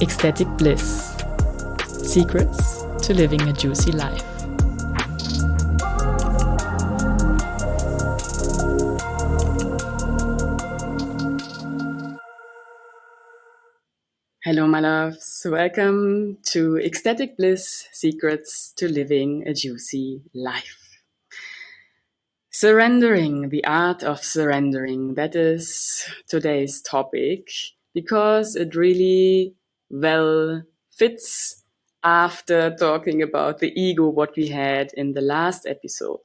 Ecstatic Bliss. Secrets to living a juicy life. Hello, my loves. Welcome to Ecstatic Bliss, Secrets to Living a Juicy Life. Surrendering, the art of surrendering. That is today's topic because it really well fits after talking about the ego, what we had in the last episode.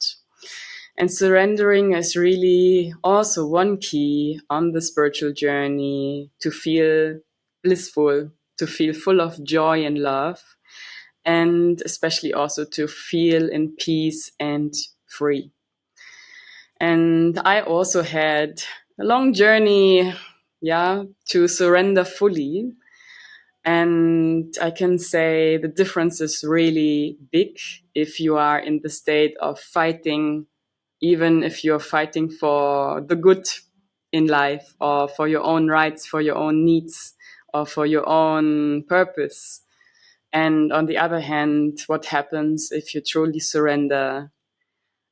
And surrendering is really also one key on the spiritual journey to feel blissful, to feel full of joy and love, and especially also to feel in peace and free. And I also had a long journey, to surrender fully. And I can say the difference is really big if you are in the state of fighting, even if you're fighting for the good in life or for your own rights, for your own needs, or for your own purpose. And on the other hand, what happens if you truly surrender?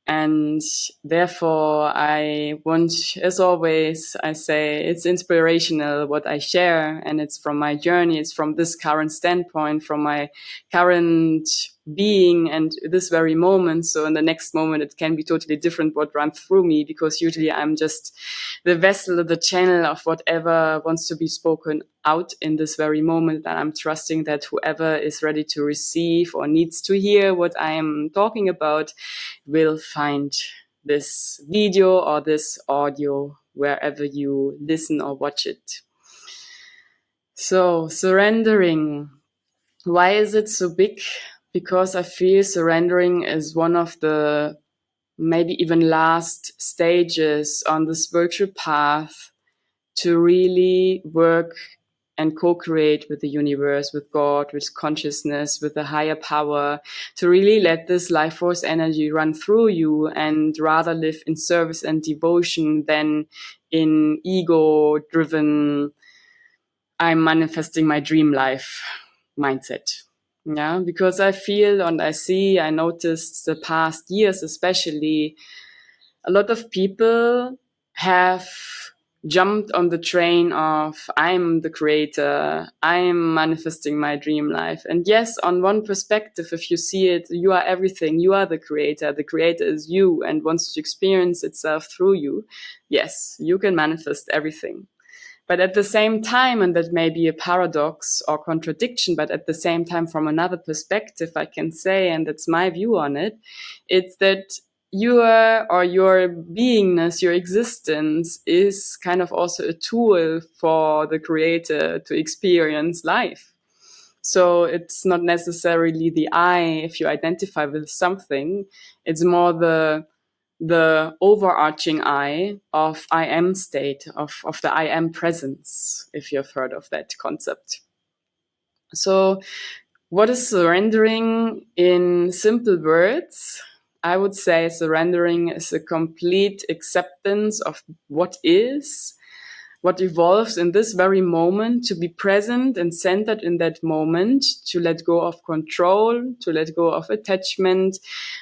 And therefore, I want, as always, I say it's inspirational what I share, and it's from my journey. It's from this current standpoint, from my current being and this very moment. So in the next moment, it can be totally different what runs through me, because usually I'm just the vessel, the channel of whatever wants to be spoken out in this very moment. And I'm trusting that whoever is ready to receive or needs to hear what I am talking about will find this video or this audio wherever you listen or watch it. So surrendering, why is it so big? Because I feel surrendering is one of the maybe even last stages on the spiritual path to really work and co-create with the universe, with God, with consciousness, with a higher power, to really let this life force energy run through you and rather live in service and devotion than in ego-driven, I'm manifesting my dream life mindset. Yeah, because I feel and I noticed the past years, especially, a lot of people have jumped on the train of I'm the creator, I'm manifesting my dream life. And yes, on one perspective, if you see it, you are everything. You are the creator is you and wants to experience itself through you. Yes, you can manifest everything. But at the same time, and that may be a paradox or contradiction, but at the same time, from another perspective, I can say, and that's my view on it, it's that your beingness, your existence is kind of also a tool for the creator to experience life. So it's not necessarily the I, if you identify with something, it's more the overarching I of I am state, of the I am presence, if you've heard of that concept. So what is surrendering in simple words? I would say surrendering is a complete acceptance of what is, what evolves in this very moment, to be present and centered in that moment, to let go of control, to let go of attachment,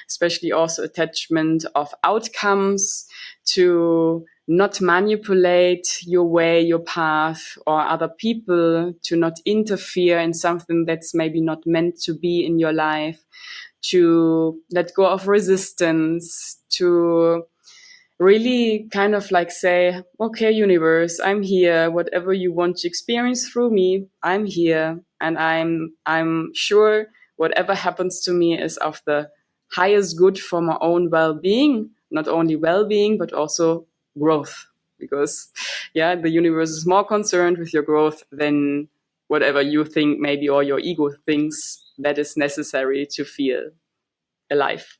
especially also attachment of outcomes, to not manipulate your way, your path, or other people, to not interfere in something that's maybe not meant to be in your life, to let go of resistance, to really kind of like say, okay, universe, I'm here. Whatever you want to experience through me, I'm here. And I'm sure whatever happens to me is of the highest good for my own well-being, not only well-being, but also growth. Because the universe is more concerned with your growth than whatever you think maybe, or your ego thinks that is necessary to feel alive.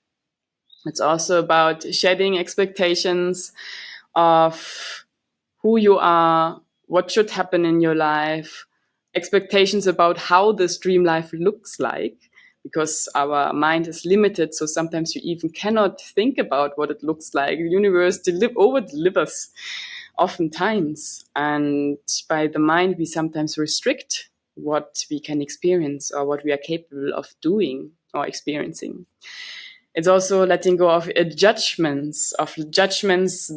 It's also about shedding expectations of who you are, what should happen in your life, expectations about how this dream life looks like, because our mind is limited. So sometimes you even cannot think about what it looks like. The universe over-delivers oftentimes. And by the mind, we sometimes restrict what we can experience or what we are capable of doing or experiencing. It's also letting go of judgments.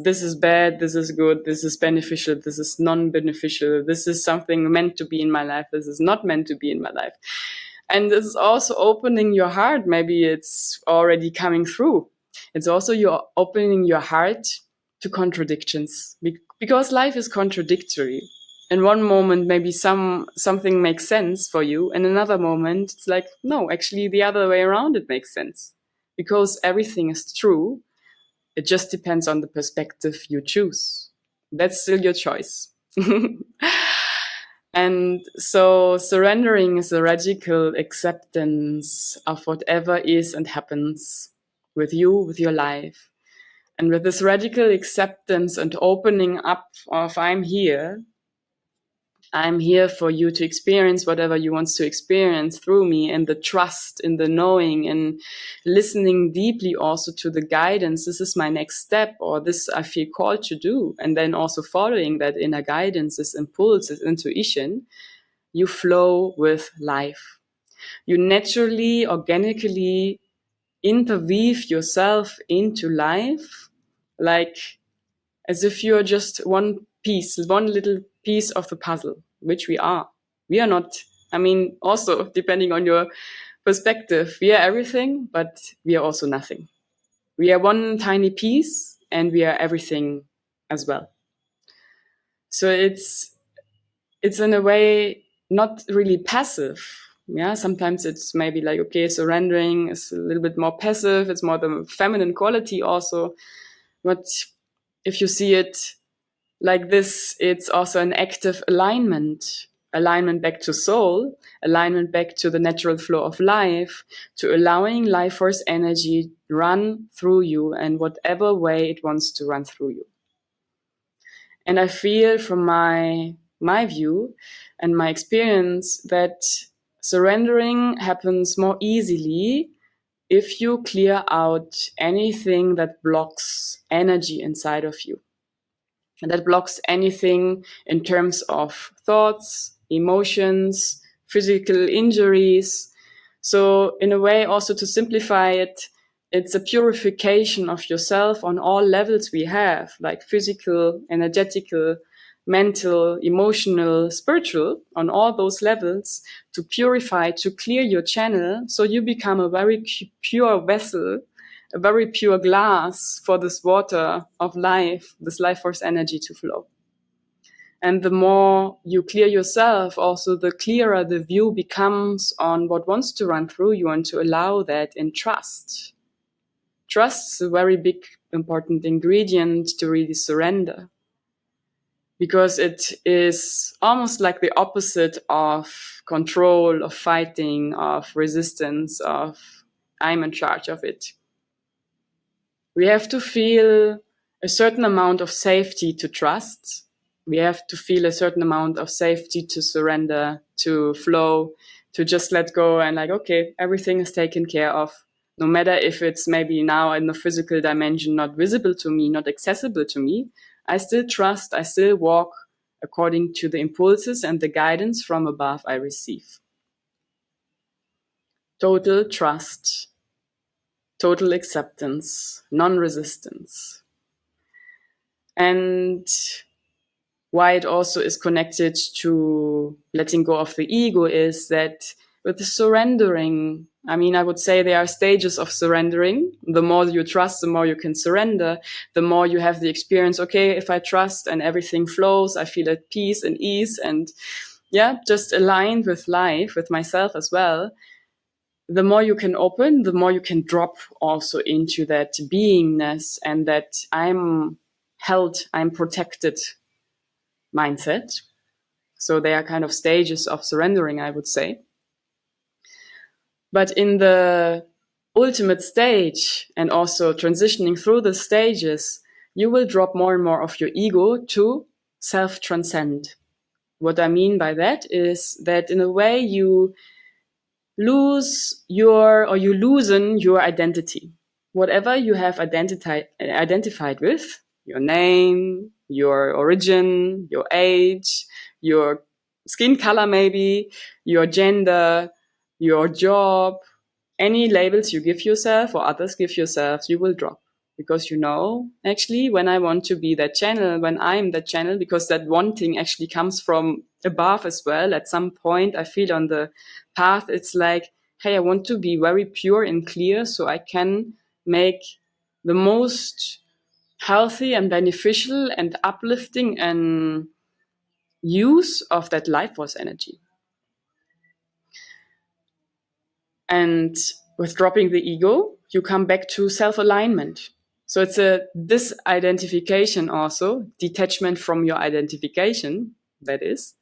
This is bad, this is good, this is beneficial, this is non-beneficial, this is something meant to be in my life, this is not meant to be in my life. And this is also opening your heart. Maybe it's already coming through. It's also you're opening your heart to contradictions, because life is contradictory. In one moment, maybe something makes sense for you. In another moment, it's like, no, actually the other way around, it makes sense. Because everything is true. It just depends on the perspective you choose. That's still your choice. And so surrendering is a radical acceptance of whatever is and happens with you, with your life. And with this radical acceptance and opening up of I'm here for you to experience whatever you want to experience through me, and the trust in the knowing and listening deeply also to the guidance. This is my next step, or this I feel called to do. And then also following that inner guidance, this impulse, this intuition, you flow with life. You naturally, organically interweave yourself into life, like as if you're just one piece, one little piece of the puzzle, which we are. We are not, also depending on your perspective, we are everything, but we are also nothing. We are one tiny piece and we are everything as well. So it's in a way not really passive. Yeah, sometimes it's maybe like, okay, surrendering is a little bit more passive. It's more the feminine quality also. But if you see it like this, it's also an active alignment back to soul, alignment back to the natural flow of life, to allowing life force energy run through you in whatever way it wants to run through you. And I feel from my view and my experience that surrendering happens more easily if you clear out anything that blocks energy inside of you. And that blocks anything in terms of thoughts, emotions, physical injuries. So in a way, also to simplify it, it's a purification of yourself on all levels we have, like physical, energetical, mental, emotional, spiritual, on all those levels, to purify, to clear your channel, so you become a very pure vessel, a very pure glass for this water of life, this life force energy to flow. And the more you clear yourself, also the clearer the view becomes on what wants to run through you, and to allow that in trust. Trust is a very big, important ingredient to really surrender, because it is almost like the opposite of control, of fighting, of resistance, of I'm in charge of it. We have to feel a certain amount of safety to trust. We have to feel a certain amount of safety to surrender, to flow, to just let go and like, okay, everything is taken care of. No matter if it's maybe now in the physical dimension, not visible to me, not accessible to me, I still trust, I still walk according to the impulses and the guidance from above I receive. Total trust, total acceptance, non-resistance. And why it also is connected to letting go of the ego is that with the surrendering, I would say there are stages of surrendering. The more you trust, the more you can surrender, the more you have the experience, okay, if I trust and everything flows, I feel at peace and ease and just aligned with life, with myself as well. The more you can open, the more you can drop also into that beingness and that I'm held, I'm protected mindset. So they are kind of stages of surrendering, I would say. But in the ultimate stage, and also transitioning through the stages, you will drop more and more of your ego to self-transcend. What I mean by that is that in a way you loosen your identity. Whatever you have identified with, your name, your origin, your age, your skin color, maybe your gender, your job, any labels you give yourself or others give yourselves, you will drop. Because actually, when I want to be that channel, when I'm that channel, because that wanting actually comes from above as well. At some point, I feel on the path, it's like, hey, I want to be very pure and clear so I can make the most healthy and beneficial and uplifting and use of that life force energy. And with dropping the ego, you come back to self-alignment. So it's a disidentification also, detachment from your identification, that is,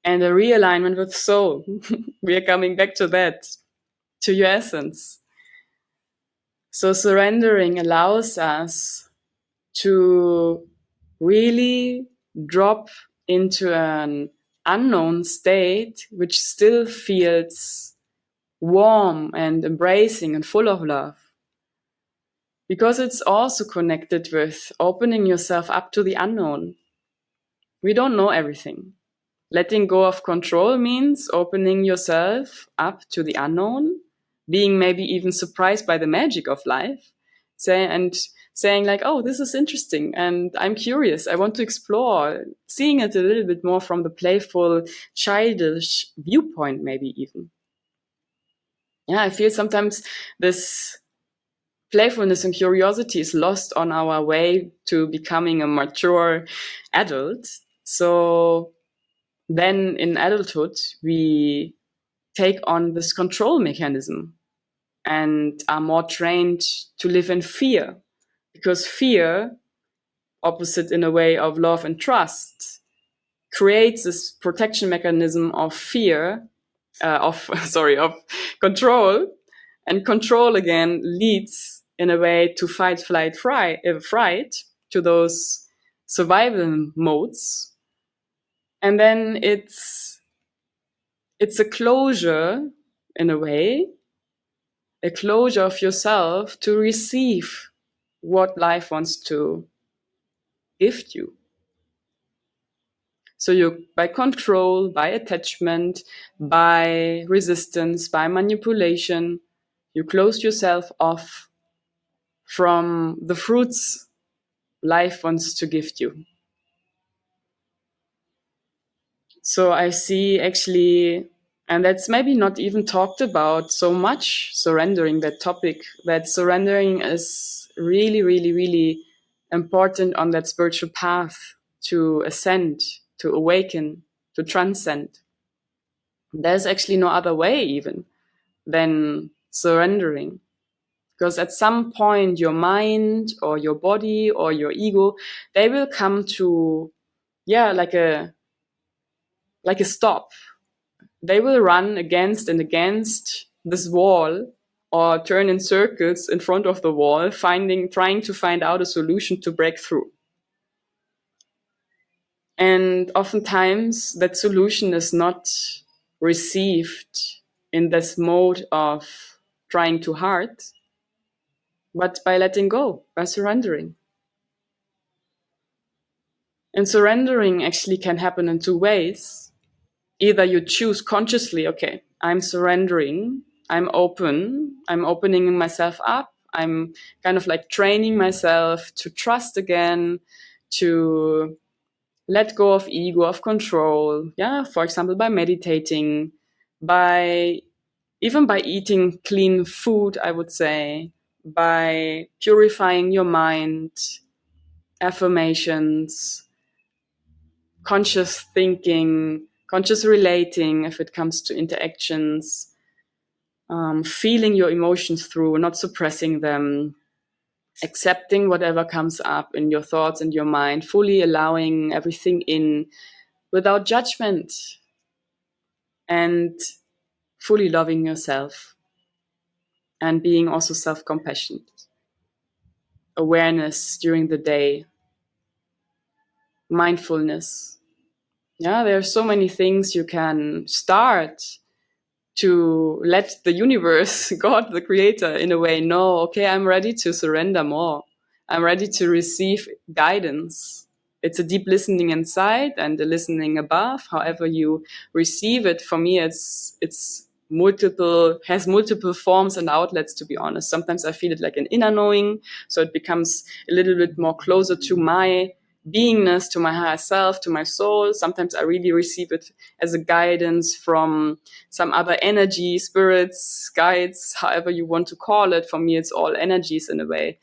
and a realignment with soul. We are coming back to that, to your essence. So surrendering allows us to really drop into an unknown state, which still feels warm and embracing and full of love. Because it's also connected with opening yourself up to the unknown. We don't know everything. Letting go of control means opening yourself up to the unknown, being maybe even surprised by the magic of life, saying like, oh, this is interesting and I'm curious. I want to explore, seeing it a little bit more from the playful, childish viewpoint, maybe even. Yeah, I feel sometimes this playfulness and curiosity is lost on our way to becoming a mature adult. So then in adulthood, we take on this control mechanism and are more trained to live in fear, because fear, opposite in a way of love and trust, creates this protection mechanism of fear, of control, and control again leads in a way to fight, flight, fright, to those survival modes. And then it's a closure, in a way, a closure of yourself to receive what life wants to gift you. So you, by control, by attachment, by resistance, by manipulation, you close yourself off from the fruits life wants to gift you. So I see actually, and that's maybe not even talked about so much, surrendering, that topic, that surrendering is really, really, really important on that spiritual path to ascend, to awaken, to transcend. There's actually no other way even than surrendering. Because at some point, your mind or your body or your ego, they will come to, like a stop. They will run against and against this wall or turn in circles in front of the wall, trying to find out a solution to break through. And oftentimes that solution is not received in this mode of trying too hard, but by letting go, by surrendering. And surrendering actually can happen in two ways. Either you choose consciously, okay, I'm surrendering, I'm open, I'm opening myself up, I'm kind of like training myself to trust again, to let go of ego, of control. Yeah, for example, by meditating, even by eating clean food, I would say, by purifying your mind, affirmations, conscious thinking, conscious relating if it comes to interactions, feeling your emotions through, not suppressing them, accepting whatever comes up in your thoughts and your mind, fully allowing everything in without judgment, and fully loving yourself and being also self-compassionate. Awareness during the day, mindfulness. Yeah, there are so many things you can start to let the universe, God, the creator, in a way know, okay, I'm ready to surrender more. I'm ready to receive guidance. it's a deep listening inside and a listening above. However you receive it, for me, it's has multiple forms and outlets, to be honest. Sometimes I feel it like an inner knowing, so it becomes a little bit more closer to my beingness, to my higher self, to my soul. Sometimes I really receive it as a guidance from some other energy, spirits, guides, however you want to call it. For me, it's all energies in a way.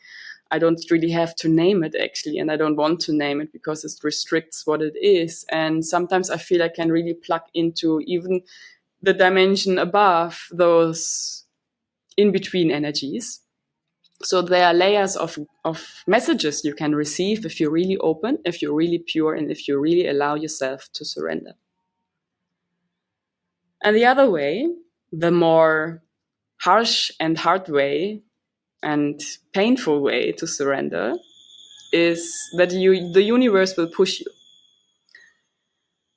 I don't really have to name it, actually, and I don't want to name it because it restricts what it is. And sometimes I feel I can really plug into even the dimension above those in-between energies. So there are layers of messages you can receive if you're really open, if you're really pure, and if you really allow yourself to surrender. And the other way, the more harsh and hard way and painful way to surrender, is that the universe will push you.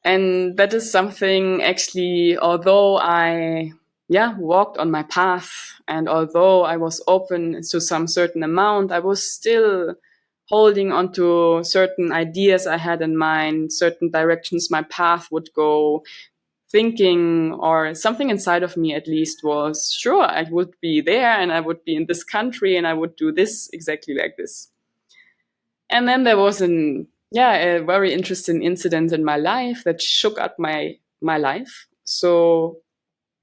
And that is something, actually, although I walked on my path, and although I was open to some certain amount, I was still holding onto certain ideas I had in mind, certain directions my path would go, thinking, or something inside of me at least was, sure, I would be there and I would be in this country and I would do this exactly like this. And then there was a very interesting incident in my life that shook up my life. So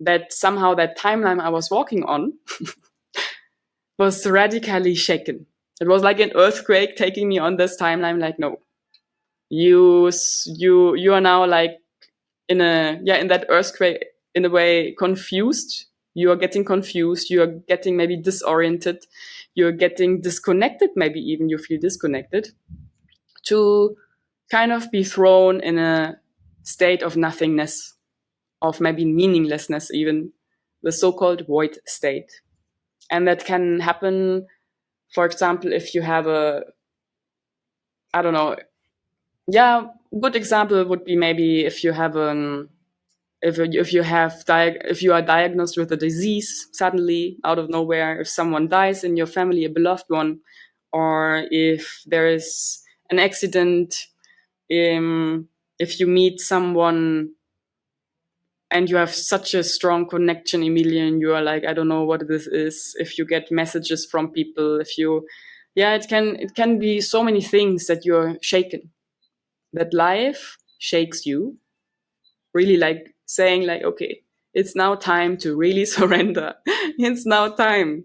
that somehow that timeline I was walking on was radically shaken. It was like an earthquake taking me on this timeline. Like, no, you are now like in that earthquake, in a way, confused. You are getting confused. You are getting maybe disoriented. You're getting disconnected. Maybe even you feel disconnected, to kind of be thrown in a state of nothingness, of maybe meaninglessness, even the so-called void state. And that can happen, for example, if you have good example would be maybe if you have if you are diagnosed with a disease suddenly out of nowhere, if someone dies in your family, a beloved one, or if there is an accident, if you meet someone and you have such a strong connection immediately and you are like, I don't know what this is, if you get messages from people, it can be so many things that you're shaken, that life shakes you, really like saying like, okay, it's now time to really surrender. It's now time.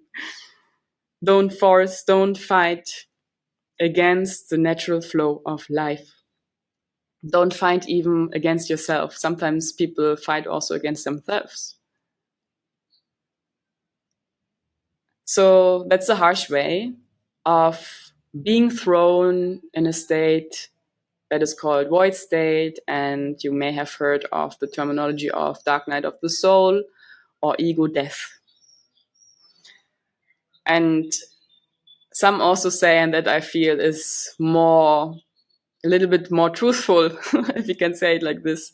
Don't force, don't fight against the natural flow of life. Don't fight even against yourself. Sometimes people fight also against themselves. So that's a harsh way of being thrown in a state that is called void state. And you may have heard of the terminology of dark night of the soul or ego death. And some also say, and that I feel is a little bit more truthful, if you can say it like this,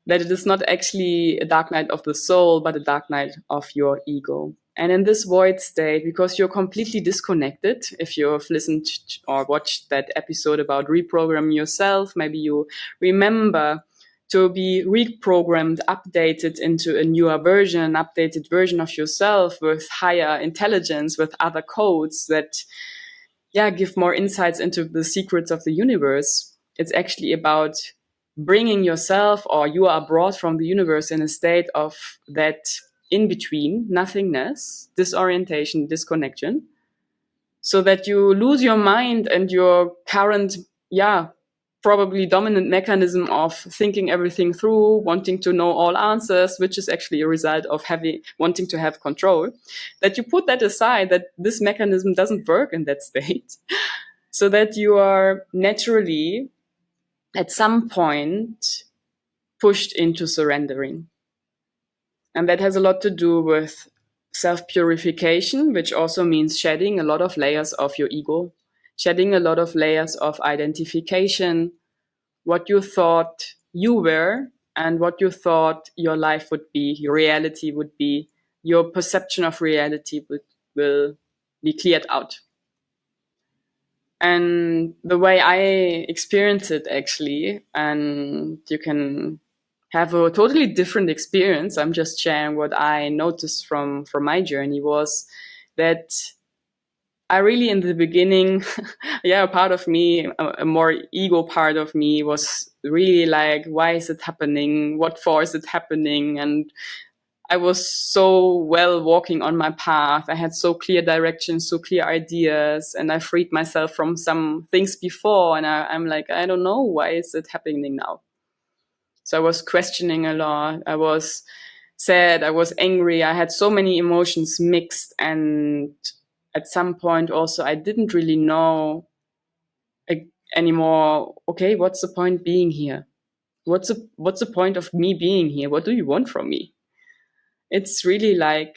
that it is not actually a dark night of the soul, but a dark night of your ego. And in this void state, because you're completely disconnected, if you've listened or watched that episode about reprogramming yourself, maybe you remember to be reprogrammed, updated into a newer version, updated version of yourself with higher intelligence, with other codes that give more insights into the secrets of the universe. It's actually about bringing yourself, or you are brought from the universe in a state of that in-between, nothingness, disorientation, disconnection, so that you lose your mind and your current, probably dominant mechanism of thinking everything through, wanting to know all answers, which is actually a result of wanting to have control, that you put that aside, that this mechanism doesn't work in that state, so that you are naturally at some point pushed into surrendering. And that has a lot to do with self-purification, which also means shedding a lot of layers of your ego, shedding a lot of layers of identification, what you thought you were and what you thought your life would be, your reality would be, your perception of reality will be cleared out. And the way I experienced it, actually, and you can have a totally different experience. I'm just sharing what I noticed from my journey, was that I really, in the beginning, a part of me, a more ego part of me, was really like, why is it happening? What for is it happening? And I was so well walking on my path. I had so clear directions, so clear ideas, and I freed myself from some things before. And I'm like, I don't know, why is it happening now? So I was questioning a lot. I was sad. I was angry. I had so many emotions mixed. And at some point also, I didn't really know anymore, okay, what's the point being here? What's the point of me being here? What do you want from me? It's really like,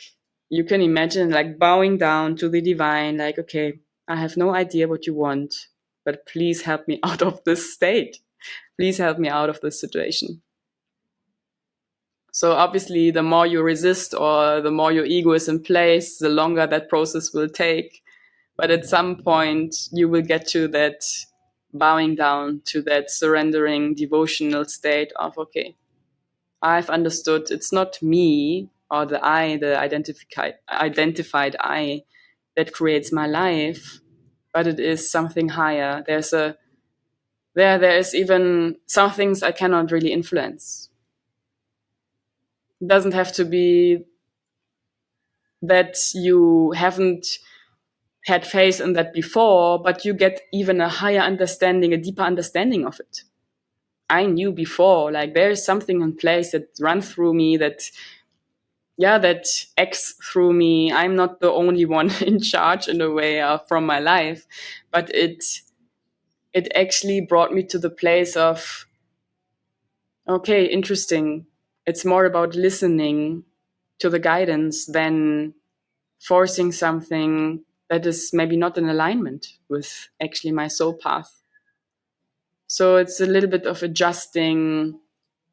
you can imagine like bowing down to the divine, like, okay, I have no idea what you want, but please help me out of this state. Please help me out of this situation. So obviously, the more you resist or the more your ego is in place, the longer that process will take. But at some point, you will get to that bowing down, to that surrendering devotional state of, okay, I've understood it's not me or the I, the identified I, that creates my life, but it is something higher. There is even some things I cannot really influence. It doesn't have to be that you haven't had faith in that before, but you get even a higher understanding, a deeper understanding of it. I knew before, like, there is something in place that runs through me, that acts through me. I'm not the only one in charge in a way from my life, but it actually brought me to the place of, okay, interesting. It's more about listening to the guidance than forcing something that is maybe not in alignment with actually my soul path. So it's a little bit of adjusting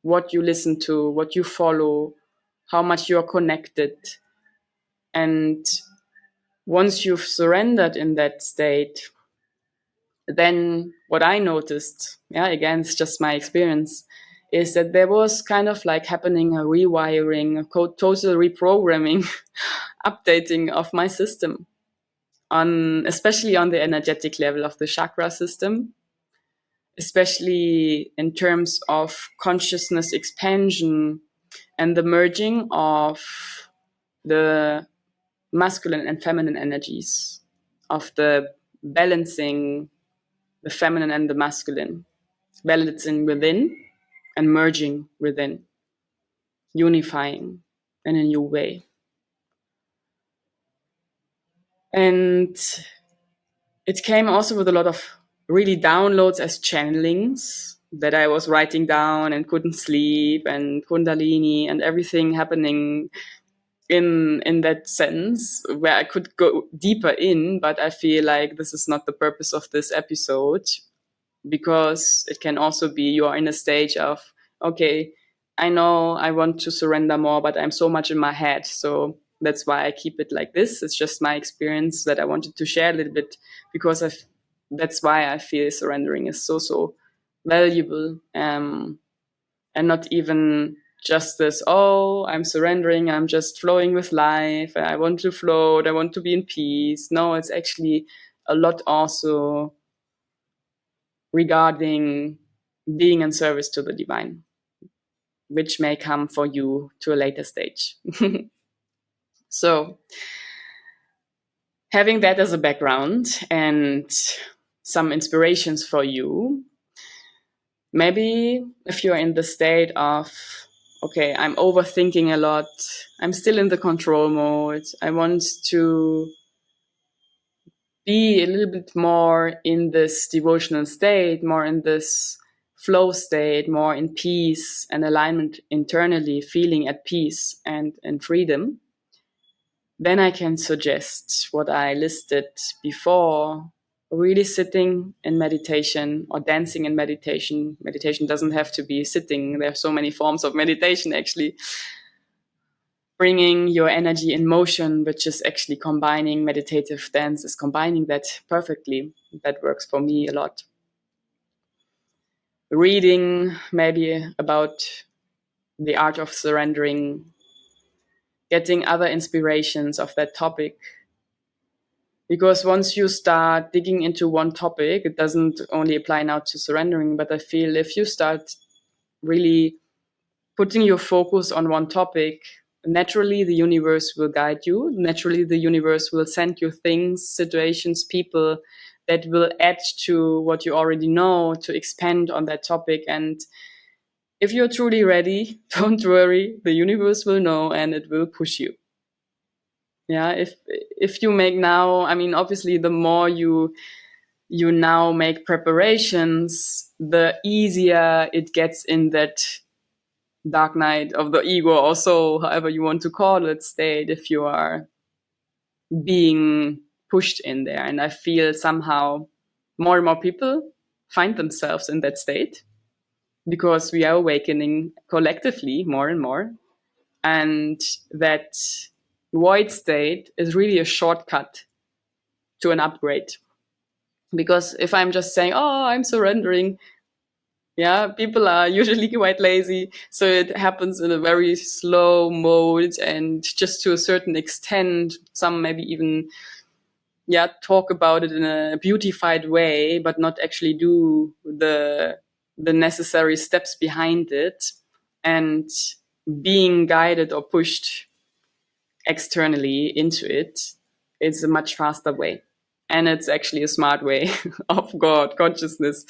what you listen to, what you follow, how much you're connected. And once you've surrendered in that state, then what I noticed, again, it's just my experience, is that there was kind of like happening a rewiring, a total reprogramming, updating of my system, especially on the energetic level of the chakra system, especially in terms of consciousness expansion and the merging of the masculine and feminine energies, of the balancing the feminine and the masculine, balancing within and merging within, unifying in a new way. And it came also with a lot of really downloads as channelings that I was writing down and couldn't sleep, and Kundalini and everything happening in that sense, where I could go deeper in, but I feel like this is not the purpose of this episode, because it can also be you're in a stage of, okay, I know I want to surrender more, but I'm so much in my head. So that's why I keep it like this. It's just my experience that I wanted to share a little bit, because that's why I feel surrendering is so valuable, and not even just this, oh, I'm surrendering, I'm just flowing with life, I want to float, I want to be in peace. No, it's actually a lot also regarding being in service to the divine, which may come for you to a later stage. So having that as a background and some inspirations for you, maybe if you're in the state of, okay, I'm overthinking a lot, I'm still in the control mode, I want to be a little bit more in this devotional state, more in this flow state, more in peace and alignment internally, feeling at peace and in freedom, then I can suggest what I listed before, really sitting in meditation or dancing in meditation. Meditation doesn't have to be sitting. There are so many forms of meditation, actually. bringing your energy in motion, which is actually combining meditative dance, is combining that perfectly. That works for me a lot. Reading maybe about the art of surrendering, getting other inspirations of that topic. Because once you start digging into one topic, it doesn't only apply now to surrendering, but I feel if you start really putting your focus on one topic, naturally the universe will guide you. Naturally, the universe will send you things, situations, people that will add to what you already know, to expand on that topic. And if you're truly ready, don't worry, the universe will know and it will push you. Yeah, if you make now, I mean, obviously the more you now make preparations, the easier it gets in that dark night of the ego, or so, however you want to call it, state, if you are being pushed in there. And I feel somehow more and more people find themselves in that state because we are awakening collectively more and more. And that void state is really a shortcut to an upgrade. Because if I'm just saying, oh, I'm surrendering, yeah, people are usually quite lazy. So it happens in a very slow mode and just to a certain extent. Some maybe even, yeah, talk about it in a beautified way, but not actually do the necessary steps behind it. And being guided or pushed externally into it is a much faster way. And it's actually a smart way of God consciousness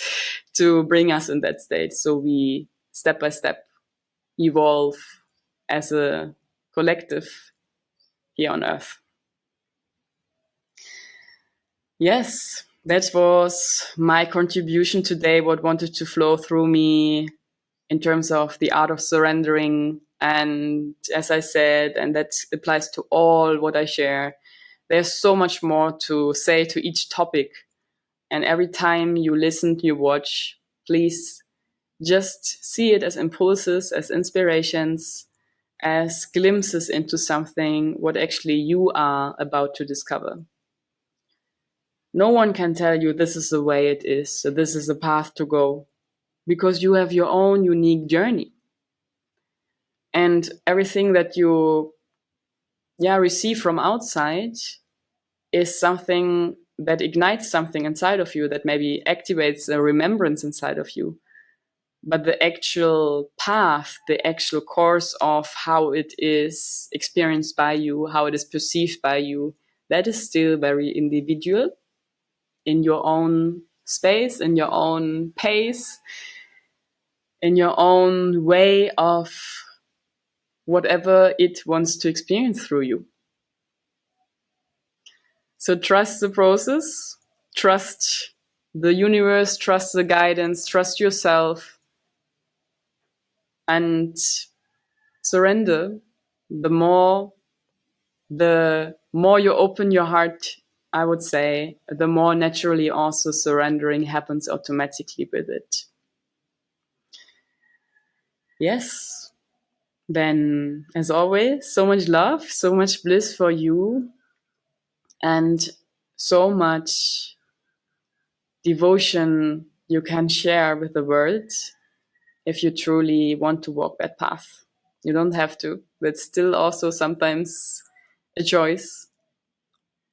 to bring us in that state. So we step by step evolve as a collective here on Earth. Yes, that was my contribution today, what wanted to flow through me in terms of the art of surrendering. And as I said, and that applies to all what I share, there's so much more to say to each topic. And every time you listen, you watch, please just see it as impulses, as inspirations, as glimpses into something, what actually you are about to discover. No one can tell you this is the way it is, so this is the path to go, because you have your own unique journey. And everything that you receive from outside is something that ignites something inside of you, that maybe activates a remembrance inside of you. But the actual path, the actual course of how it is experienced by you, how it is perceived by you, that is still very individual, in your own space, in your own pace, in your own way of whatever it wants to experience through you. So trust the process, trust the universe, trust the guidance, trust yourself, and surrender. The more you open your heart, I would say, the more naturally also surrendering happens automatically with it. Yes. Then, as always, so much love, so much bliss for you, and so much devotion you can share with the world if you truly want to walk that path. You don't have to. That's still also sometimes a choice.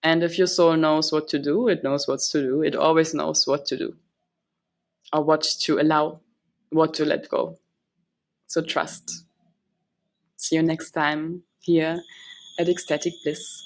And if your soul knows what to do, it knows what to do. It always knows what to do, or what to allow, what to let go. So trust. See you next time here at Ecstatic Bliss.